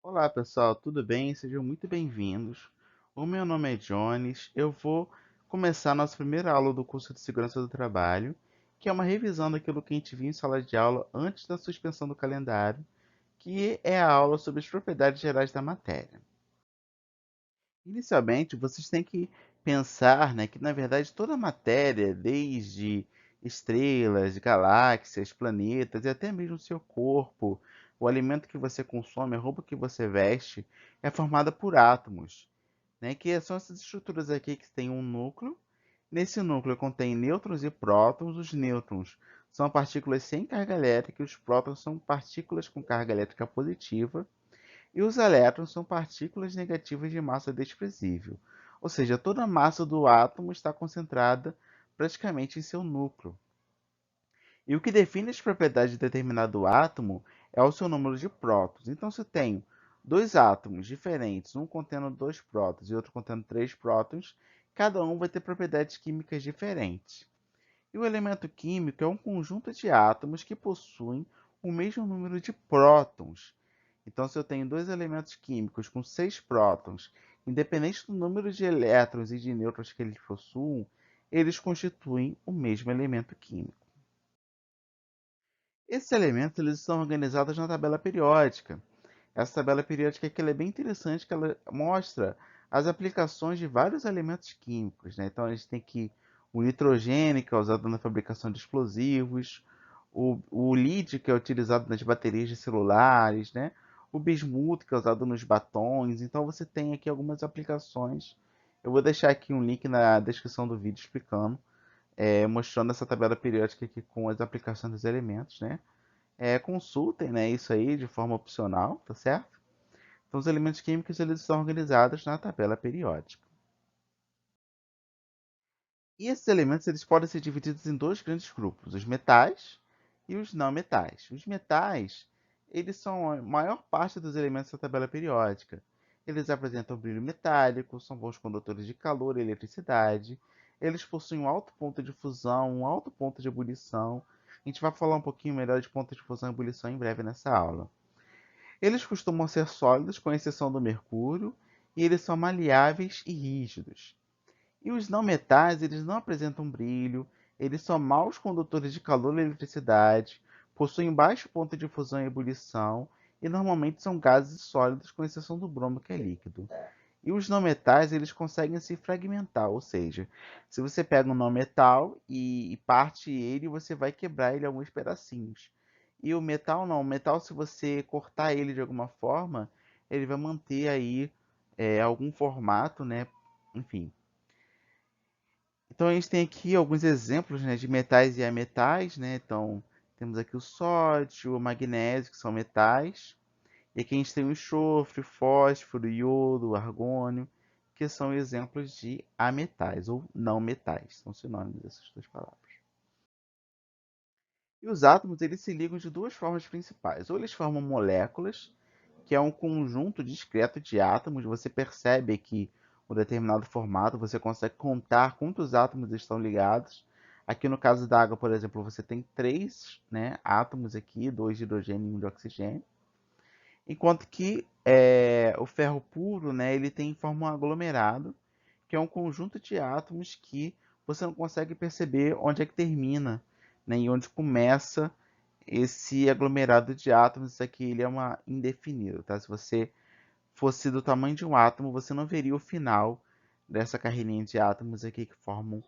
Olá pessoal, tudo bem? Sejam muito bem-vindos. O meu nome é Jones. Eu vou começar a nossa primeira aula do curso de Segurança do Trabalho, que é uma revisão daquilo que a gente viu em sala de aula antes da suspensão do calendário, que é a aula sobre as propriedades gerais da matéria. Inicialmente, vocês têm que pensar, né, que na verdade toda a matéria, desde estrelas, galáxias, planetas e até mesmo o seu corpo, o alimento que você consome, a roupa que você veste, é formada por átomos, né, que são essas estruturas aqui que têm um núcleo. Nesse núcleo contém nêutrons e prótons. Os nêutrons são partículas sem carga elétrica e os prótons são partículas com carga elétrica positiva. E os elétrons são partículas negativas de massa desprezível, ou seja, toda a massa do átomo está concentrada praticamente em seu núcleo. E o que define as propriedades de determinado átomo é o seu número de prótons. Então, se eu tenho dois átomos diferentes, um contendo dois prótons e outro contendo três prótons, cada um vai ter propriedades químicas diferentes. E o elemento químico é um conjunto de átomos que possuem o mesmo número de prótons. Então, se eu tenho dois elementos químicos com seis prótons, independente do número de elétrons e de nêutrons que eles possuem, eles constituem o mesmo elemento químico. Esses elementos eles são organizados na tabela periódica. Essa tabela periódica aqui ela é bem interessante, que ela mostra as aplicações de vários elementos químicos, né? Então, a gente tem aqui o nitrogênio, que é usado na fabricação de explosivos, o lítio, que é utilizado nas baterias de celulares, né? O bismuto, que é usado nos batons. Então, você tem aqui algumas aplicações. Eu vou deixar aqui um link na descrição do vídeo explicando, mostrando essa tabela periódica aqui com as aplicações dos elementos, né? Consultem, né, isso aí de forma opcional, tá certo? Então, os elementos químicos eles são organizados na tabela periódica. E esses elementos eles podem ser divididos em dois grandes grupos, os metais e os não metais. Os metais, eles são a maior parte dos elementos da tabela periódica. Eles apresentam brilho metálico, são bons condutores de calor e eletricidade. Eles possuem um alto ponto de fusão, um alto ponto de ebulição. A gente vai falar um pouquinho melhor de ponto de fusão e ebulição em breve nessa aula. Eles costumam ser sólidos, com exceção do mercúrio, e eles são maleáveis e rígidos. E os não metais, eles não apresentam brilho, eles são maus condutores de calor e eletricidade, possuem baixo ponto de fusão e ebulição, e normalmente são gases sólidos, com exceção do bromo, que é líquido. E os não metais, eles conseguem se fragmentar, ou seja, se você pega um não metal e parte ele, você vai quebrar ele em alguns pedacinhos. E o metal não, o metal se você cortar ele de alguma forma, ele vai manter aí algum formato, né? Enfim. Então a gente tem aqui alguns exemplos, né, de metais e ametais, né? Então temos aqui o sódio, o magnésio, que são metais. E aqui a gente tem o enxofre, fósforo, iodo, argônio, que são exemplos de ametais ou não metais, são sinônimos dessas duas palavras. E os átomos eles se ligam de duas formas principais. Ou eles formam moléculas, que é um conjunto discreto de átomos. Você percebe que um determinado formato você consegue contar quantos átomos estão ligados. Aqui no caso da água, por exemplo, você tem três, né, átomos aqui, dois de hidrogênio e um de oxigênio. Enquanto que o ferro puro, né, ele tem forma um aglomerado, que é um conjunto de átomos que você não consegue perceber onde é que termina, né, e onde começa esse aglomerado de átomos. Isso aqui ele é uma indefinido, tá? Se você fosse do tamanho de um átomo, você não veria o final dessa carreirinha de átomos aqui que formam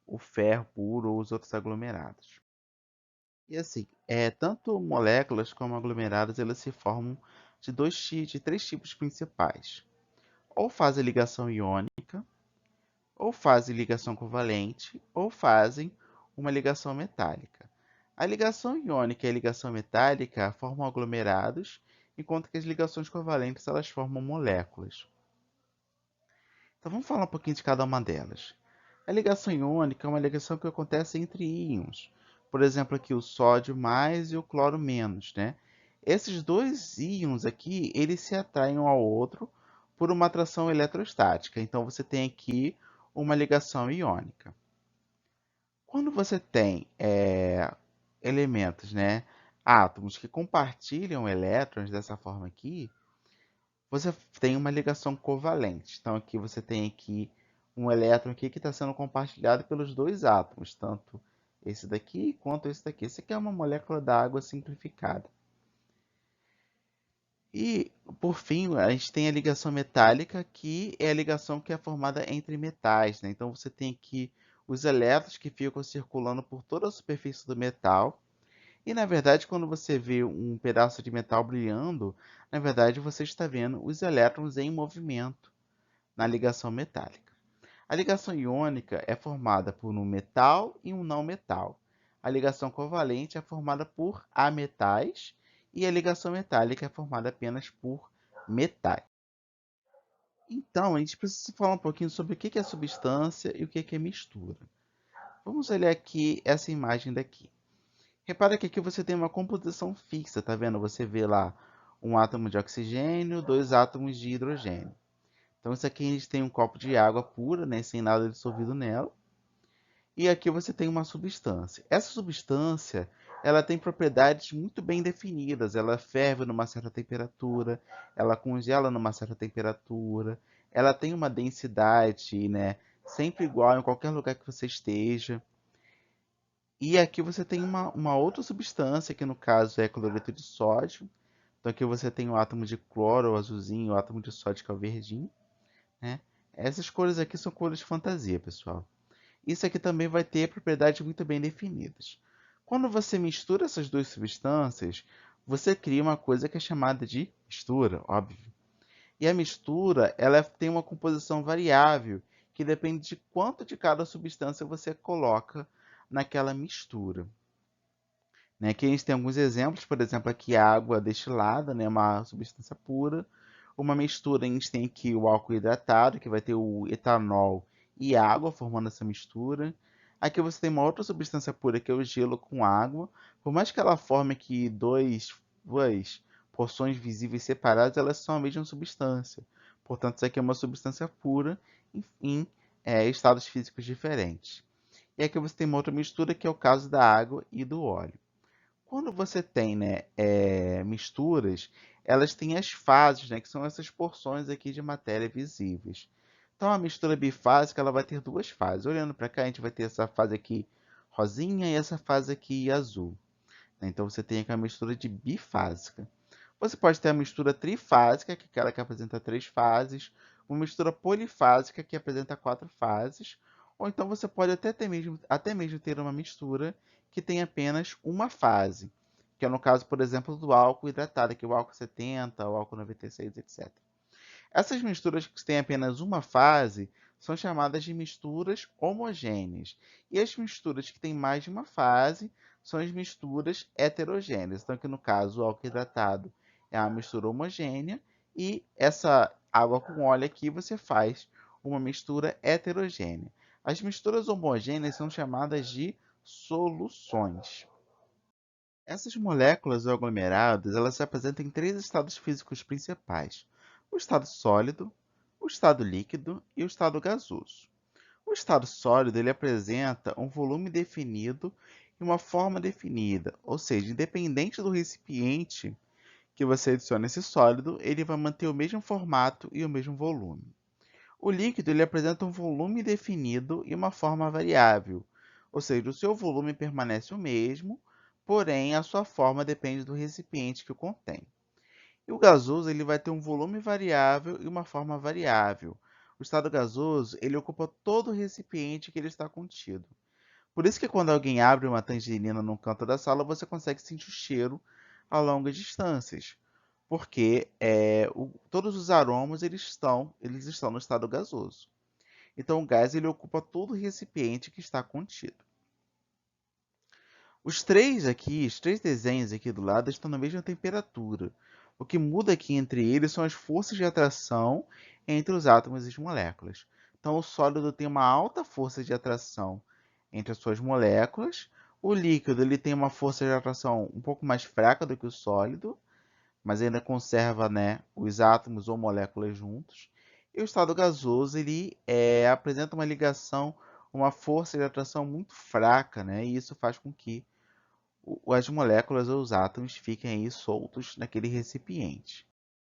o ferro puro ou os outros aglomerados. E assim, tanto moléculas como aglomerados, elas se formam de três tipos principais. Ou fazem ligação iônica, ou fazem ligação covalente, ou fazem uma ligação metálica. A ligação iônica e a ligação metálica formam aglomerados, enquanto que as ligações covalentes elas formam moléculas. Então vamos falar um pouquinho de cada uma delas. A ligação iônica é uma ligação que acontece entre íons. Por exemplo, aqui o sódio mais e o cloro menos, né? Esses dois íons aqui, eles se atraem um ao outro por uma atração eletrostática. Então você tem aqui uma ligação iônica. Quando você tem elementos, né, átomos que compartilham elétrons dessa forma aqui, você tem uma ligação covalente. Então aqui você tem aqui um elétron aqui que está sendo compartilhado pelos dois átomos, tanto esse daqui quanto esse daqui. Esse aqui é uma molécula da água simplificada. E, por fim, a gente tem a ligação metálica, que é a ligação que é formada entre metais, né? Então você tem aqui os elétrons que ficam circulando por toda a superfície do metal. E, na verdade, quando você vê um pedaço de metal brilhando, na verdade você está vendo os elétrons em movimento na ligação metálica. A ligação iônica é formada por um metal e um não metal. A ligação covalente é formada por ametais e a ligação metálica é formada apenas por metais. Então, a gente precisa falar um pouquinho sobre o que é substância e o que é mistura. Vamos olhar aqui essa imagem daqui. Repara que aqui você tem uma composição fixa, tá vendo? Você vê lá um átomo de oxigênio, dois átomos de hidrogênio. Então, isso aqui a gente tem um copo de água pura, né, sem nada dissolvido nela. E aqui você tem uma substância. Essa substância, ela tem propriedades muito bem definidas. Ela ferve numa certa temperatura, ela congela numa certa temperatura, ela tem uma densidade, né, sempre igual em qualquer lugar que você esteja. E aqui você tem uma outra substância, que no caso é cloreto de sódio. Então aqui você tem o átomo de cloro, o azulzinho, o átomo de sódio, que é o verdinho, né? Essas cores aqui são cores de fantasia, pessoal. Isso aqui também vai ter propriedades muito bem definidas. Quando você mistura essas duas substâncias, você cria uma coisa que é chamada de mistura, óbvio. E a mistura, ela tem uma composição variável, que depende de quanto de cada substância você coloca naquela mistura. Né? Aqui a gente tem alguns exemplos, por exemplo, aqui a água destilada, né? Uma substância pura. Uma mistura, a gente tem aqui o álcool hidratado, que vai ter o etanol e água formando essa mistura. Aqui você tem uma outra substância pura, que é o gelo com água. Por mais que ela forme aqui duas porções visíveis separadas, elas são a mesma substância. Portanto, isso aqui é uma substância pura em estados físicos diferentes. E aqui você tem uma outra mistura, que é o caso da água e do óleo. Quando você tem, né, misturas, elas têm as fases, né, que são essas porções aqui de matéria visíveis. Então, a mistura bifásica, ela vai ter duas fases. Olhando para cá, a gente vai ter essa fase aqui rosinha e essa fase aqui azul. Né? Então, você tem aqui a mistura de bifásica. Você pode ter a mistura trifásica, que é aquela que apresenta três fases, uma mistura polifásica, que apresenta quatro fases, ou então você pode até mesmo ter uma mistura que tem apenas uma fase, que é no caso, por exemplo, do álcool hidratado, que é o álcool 70, o álcool 96, etc. Essas misturas que têm apenas uma fase são chamadas de misturas homogêneas. E as misturas que têm mais de uma fase são as misturas heterogêneas. Então, aqui no caso, o álcool hidratado é uma mistura homogênea e essa água com óleo aqui você faz uma mistura heterogênea. As misturas homogêneas são chamadas de soluções. Essas moléculas ou aglomerados, elas se apresentam em três estados físicos principais: o estado sólido, o estado líquido e o estado gasoso. O estado sólido ele apresenta um volume definido e uma forma definida, ou seja, independente do recipiente que você adiciona esse sólido, ele vai manter o mesmo formato e o mesmo volume. O líquido ele apresenta um volume definido e uma forma variável, ou seja, o seu volume permanece o mesmo, porém a sua forma depende do recipiente que o contém. E o gasoso ele vai ter um volume variável e uma forma variável. O estado gasoso ele ocupa todo o recipiente que ele está contido. Por isso que quando alguém abre uma tangerina num canto da sala, você consegue sentir o cheiro a longas distâncias, porque todos os aromas eles estão no estado gasoso. Então, o gás ele ocupa todo o recipiente que está contido. Os três desenhos aqui do lado estão na mesma temperatura. O que muda aqui entre eles são as forças de atração entre os átomos e as moléculas. Então, o sólido tem uma alta força de atração entre as suas moléculas. O líquido ele tem uma força de atração um pouco mais fraca do que o sólido, mas ainda conserva, né, os átomos ou moléculas juntos. E o estado gasoso ele apresenta uma ligação, uma força de atração muito fraca, né, e isso faz com que as moléculas ou os átomos fiquem aí soltos naquele recipiente.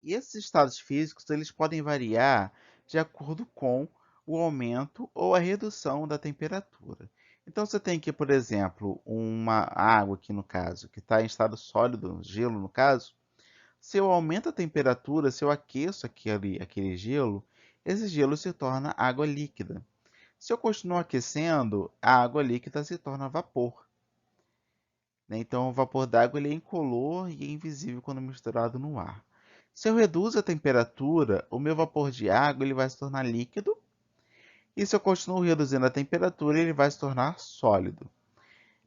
E esses estados físicos, eles podem variar de acordo com o aumento ou a redução da temperatura. Então, você tem aqui, por exemplo, uma água aqui no caso, que está em estado sólido, gelo no caso. Se eu aumento a temperatura, se eu aqueço aquele gelo, esse gelo se torna água líquida. Se eu continuo aquecendo, a água líquida se torna vapor, né? Então, o vapor d'água ele é incolor e é invisível quando misturado no ar. Se eu reduzo a temperatura, o meu vapor de água ele vai se tornar líquido. E se eu continuo reduzindo a temperatura, ele vai se tornar sólido,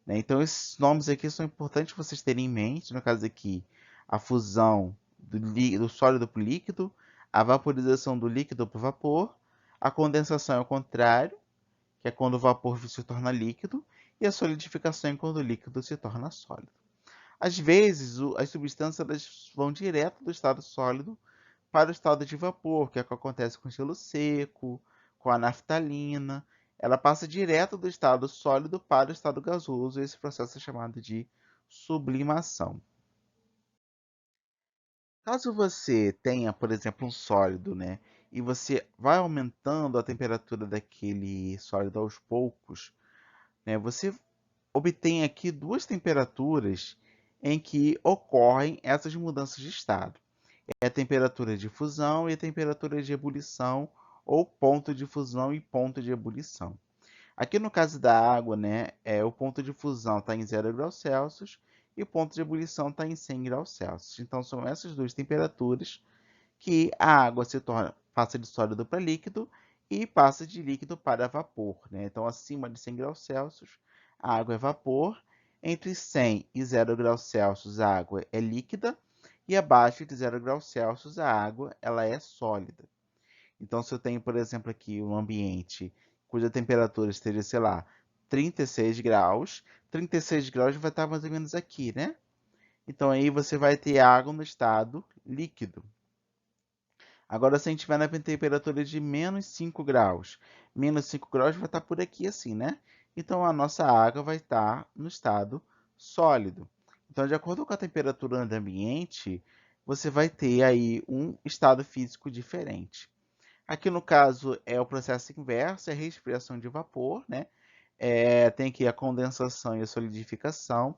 né? Então, esses nomes aqui são importantes vocês terem em mente. No caso aqui, a fusão do sólido para o líquido, a vaporização do líquido para o vapor, a condensação é o contrário, que é quando o vapor se torna líquido, e a solidificação é quando o líquido se torna sólido. Às vezes, as substâncias elas vão direto do estado sólido para o estado de vapor, que é o que acontece com o gelo seco, com a naftalina. Ela passa direto do estado sólido para o estado gasoso, e esse processo é chamado de sublimação. Caso você tenha, por exemplo, um sólido, né, e você vai aumentando a temperatura daquele sólido aos poucos, né, você obtém aqui duas temperaturas em que ocorrem essas mudanças de estado. É a temperatura de fusão e a temperatura de ebulição, ou ponto de fusão e ponto de ebulição. Aqui no caso da água, né, o ponto de fusão está em 0 graus Celsius e o ponto de ebulição está em 100 graus Celsius. Então, são essas duas temperaturas que a água passa de sólido para líquido e passa de líquido para vapor, né? Então, acima de 100 graus Celsius, a água é vapor. Entre 100 e 0 graus Celsius, a água é líquida. E abaixo de 0 graus Celsius, a água ela é sólida. Então, se eu tenho, por exemplo, aqui um ambiente cuja temperatura esteja, sei lá, 36 graus, 36 graus vai estar mais ou menos aqui, né? Então, aí você vai ter água no estado líquido. Agora, se a gente estiver na temperatura de menos 5 graus, menos 5 graus vai estar por aqui assim, né? Então, a nossa água vai estar no estado sólido. Então, de acordo com a temperatura do ambiente, você vai ter aí um estado físico diferente. Aqui no caso é o processo inverso, é a respiração de vapor, né? Tem aqui a condensação e a solidificação,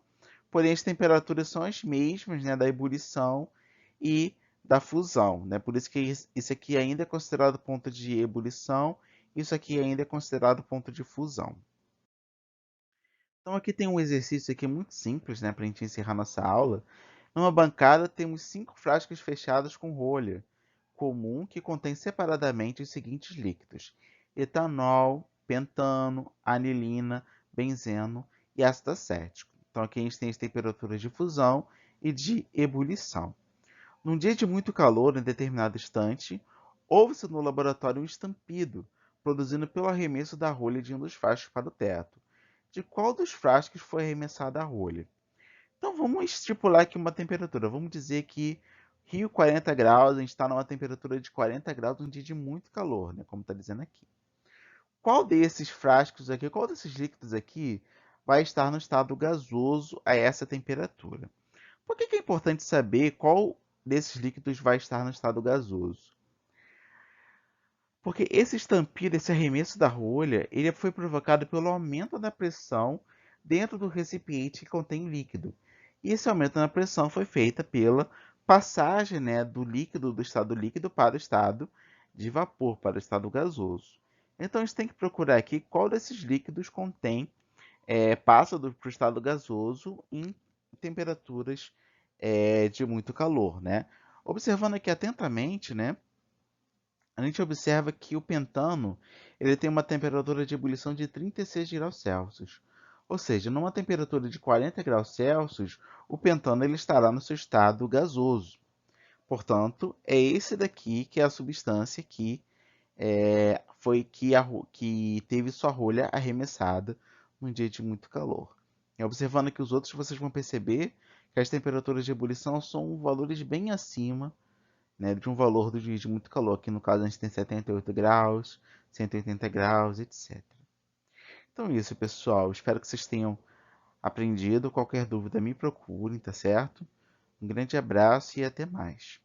porém as temperaturas são as mesmas, né, da ebulição e da fusão, né? Por isso que isso aqui ainda é considerado ponto de ebulição, isso aqui ainda é considerado ponto de fusão. Então aqui tem um exercício aqui muito simples, né, para a gente encerrar nossa aula. Numa bancada temos 5 frascos fechados com rolha comum que contém separadamente os seguintes líquidos: etanol, pentano, anilina, benzeno e ácido acético. Então aqui a gente tem as temperaturas de fusão e de ebulição. Num dia de muito calor, em determinado instante, houve-se no laboratório um estampido, produzido pelo arremesso da rolha de um dos frascos para o teto. De qual dos frascos foi arremessada a rolha? Então vamos estipular aqui uma temperatura. Vamos dizer que Rio 40 graus, a gente está numa temperatura de 40 graus, um dia de muito calor, né? Como está dizendo aqui. Qual desses frascos aqui, qual desses líquidos aqui vai estar no estado gasoso a essa temperatura? Por que é importante saber qual desses líquidos vai estar no estado gasoso? Porque esse estampido, esse arremesso da rolha, ele foi provocado pelo aumento da pressão dentro do recipiente que contém líquido. E esse aumento na pressão foi feita pela passagem, né, do líquido do estado líquido para o estado de vapor, para o estado gasoso. Então a gente tem que procurar aqui qual desses líquidos passa para o estado gasoso em temperaturas de muito calor, né? Observando aqui atentamente, né, a gente observa que o pentano ele tem uma temperatura de ebulição de 36 graus Celsius. Ou seja, numa temperatura de 40 graus Celsius, o pentano ele estará no seu estado gasoso. Portanto, é esse daqui que é a substância que teve sua rolha arremessada num dia de muito calor. E observando aqui os outros, vocês vão perceber que as temperaturas de ebulição são valores bem acima, né, de um valor do dia de muito calor. Aqui no caso a gente tem 78 graus, 180 graus, etc. Então é isso, pessoal. Espero que vocês tenham aprendido. Qualquer dúvida me procurem, tá certo? Um grande abraço e até mais.